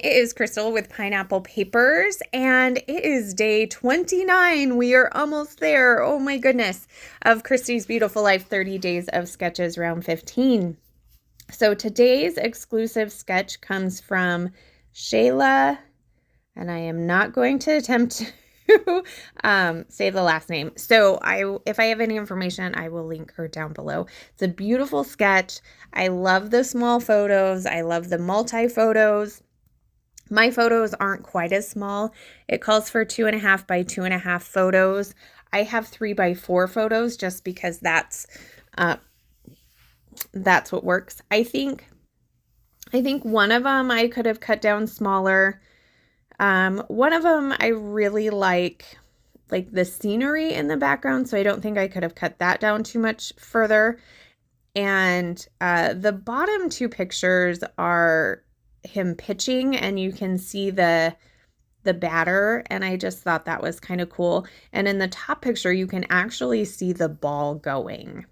it is Crystal with Pineapple Papers, and it is day 29. We are almost there. Oh my goodness. Of Christy's Beautiful Life 30 Days of Sketches, round 15. So today's exclusive sketch comes from Shayla, and I am not going to attempt to say the last name. So if I have any information, I will link her down below. It's a beautiful sketch. I love the small photos. I love the multi-photos. My photos aren't quite as small. It calls for 2.5 by 2.5 photos. I have 3 by 4 photos just because that's what works. I think one of them I could have cut down smaller. One of them I really like the scenery in the background, so I don't think I could have cut that down too much further. And the bottom 2 pictures are him pitching, and you can see the batter, and I just thought that was kind of cool. And in the top picture, you can actually see the ball going.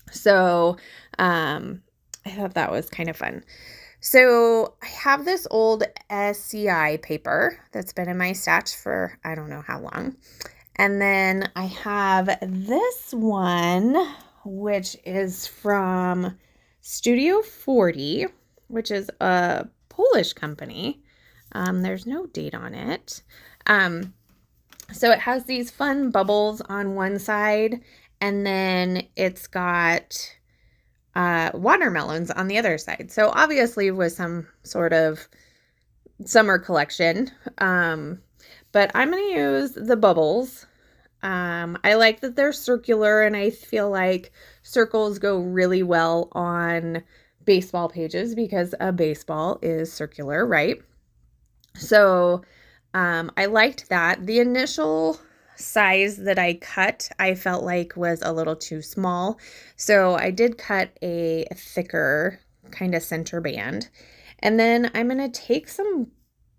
So I thought that was kind of fun. So I have this old SCI paper that's been in my stash for I don't know how long. And then I have this one, which is from Studio 40, which is a Polish company. There's no date on it. So it has these fun bubbles on one side, and then it's got watermelons on the other side. So obviously it was some sort of summer collection. But I'm going to use the bubbles. I like that they're circular, and I feel like circles go really well on baseball pages because a baseball is circular, right? So I liked that. The initial size that I cut, I felt like was a little too small. So I did cut a thicker kind of center band. And then I'm going to take some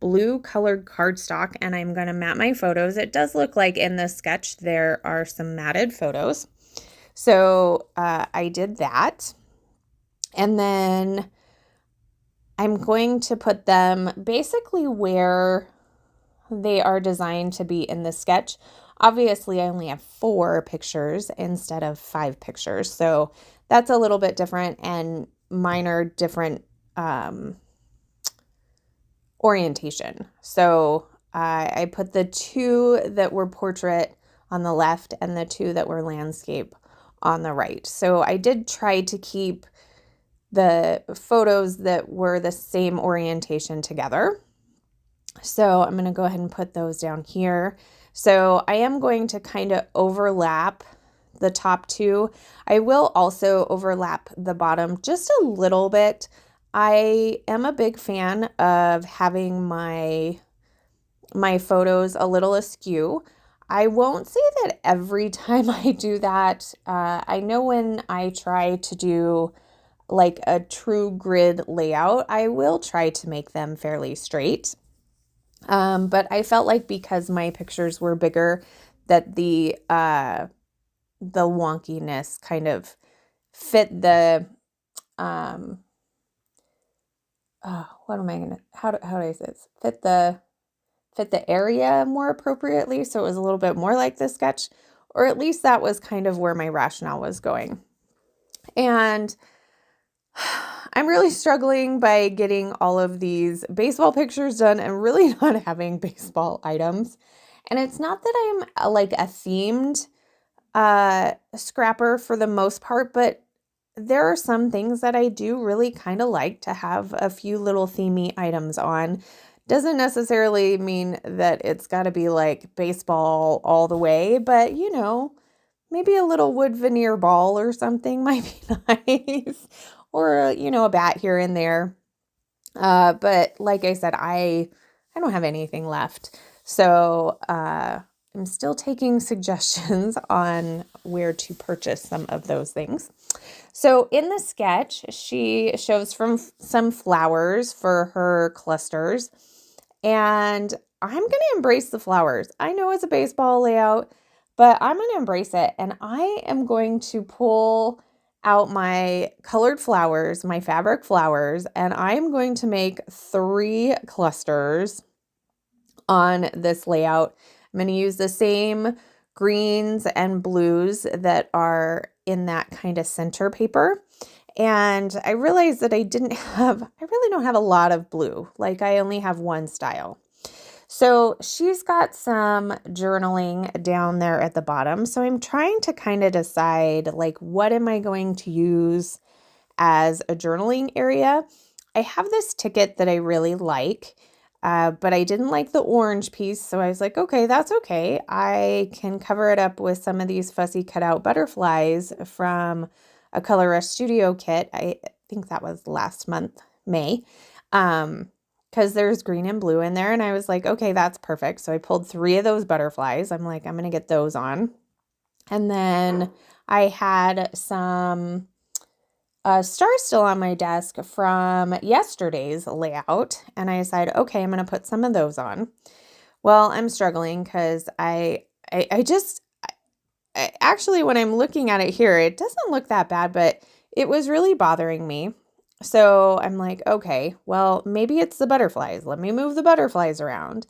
blue colored cardstock and I'm going to mat my photos. It does look like in this sketch there are some matted photos. So I did that. And then I'm going to put them basically where they are designed to be in the sketch. Obviously, I only have 4 pictures instead of 5 pictures. So that's a little bit different, and mine are different orientation. So I put the 2 that were portrait on the left and the 2 that were landscape on the right. So I did try to keep the photos that were the same orientation together. So I'm going to go ahead and put those down here. So I am going to kind of overlap the top 2. I will also overlap the bottom just a little bit. I am a big fan of having my photos a little askew. I won't say that every time I do that. I know when I try to do like a true grid layout, I will try to make them fairly straight. But I felt like because my pictures were bigger that the wonkiness kind of fit the, how do I say this? Fit the area more appropriately. So it was a little bit more like this sketch, or at least that was kind of where my rationale was going. And I'm really struggling by getting all of these baseball pictures done and really not having baseball items. And it's not that I'm like a themed scrapper for the most part, but there are some things that I do really kind of like to have a few little themey items on. Doesn't necessarily mean that it's got to be like baseball all the way, but you know, maybe a little wood veneer ball or something might be nice. Or, you know, a bat here and there. But like I said, I don't have anything left. So I'm still taking suggestions on where to purchase some of those things. So in the sketch, she shows from some flowers for her clusters. And I'm going to embrace the flowers. I know it's a baseball layout, but I'm going to embrace it. And I am going to pull out my colored flowers, my fabric flowers, and I'm going to make 3 clusters on this layout. I'm going to use the same greens and blues that are in that kind of center paper. And I realized that I really don't have a lot of blue. Like I only have one style. So she's got some journaling down there at the bottom. So I'm trying to kind of decide like, what am I going to use as a journaling area? I have this ticket that I really like, but I didn't like the orange piece. So I was like, okay, that's okay. I can cover it up with some of these fussy cutout butterflies from a Color Rush Studio kit. I think that was last month, May. Because there's green and blue in there. And I was like, okay, that's perfect. So I pulled 3 of those butterflies. I'm like, I'm going to get those on. And then I had some stars still on my desk from yesterday's layout. And I decided, okay, I'm going to put some of those on. Well, I'm struggling because actually, when I'm looking at it here, it doesn't look that bad, but it was really bothering me. So I'm like, okay, well, maybe it's the butterflies. Let me move the butterflies around.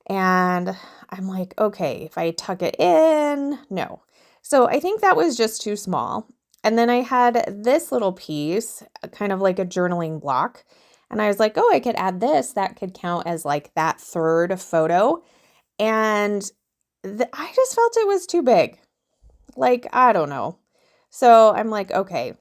And I'm like, okay, if I tuck it in, no. So I think that was just too small. And then I had this little piece, kind of like a journaling block. And I was like, oh, I could add this. That could count as like that 3rd photo. And I just felt it was too big. Like, I don't know. So I'm like, okay,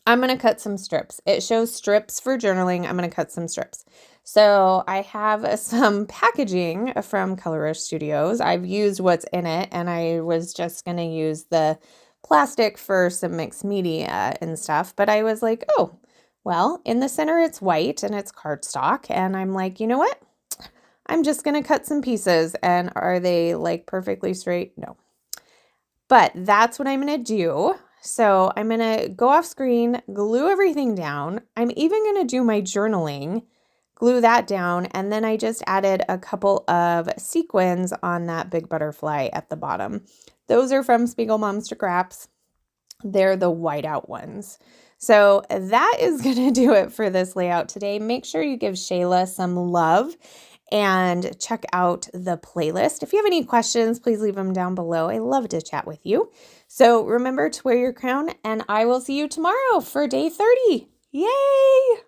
I'm going to cut some strips. It shows strips for journaling. I'm going to cut some strips. So I have some packaging from Color Rush Studios. I've used what's in it, and I was just going to use the plastic for some mixed media and stuff. But I was like, oh, well, in the center it's white and it's cardstock. And I'm like, you know what? I'm just going to cut some pieces. And are they like perfectly straight? No. But that's what I'm going to do. So I'm going to go off screen, glue everything down. I'm even going to do my journaling, glue that down. And then I just added a couple of sequins on that big butterfly at the bottom. Those are from Spiegel Moms to Craps. They're the whiteout ones. So that is going to do it for this layout today. Make sure you give Shayla some love and check out the playlist. If you have any questions, please leave them down below. I love to chat with you. So remember to wear your crown, and I will see you tomorrow for day 30. Yay!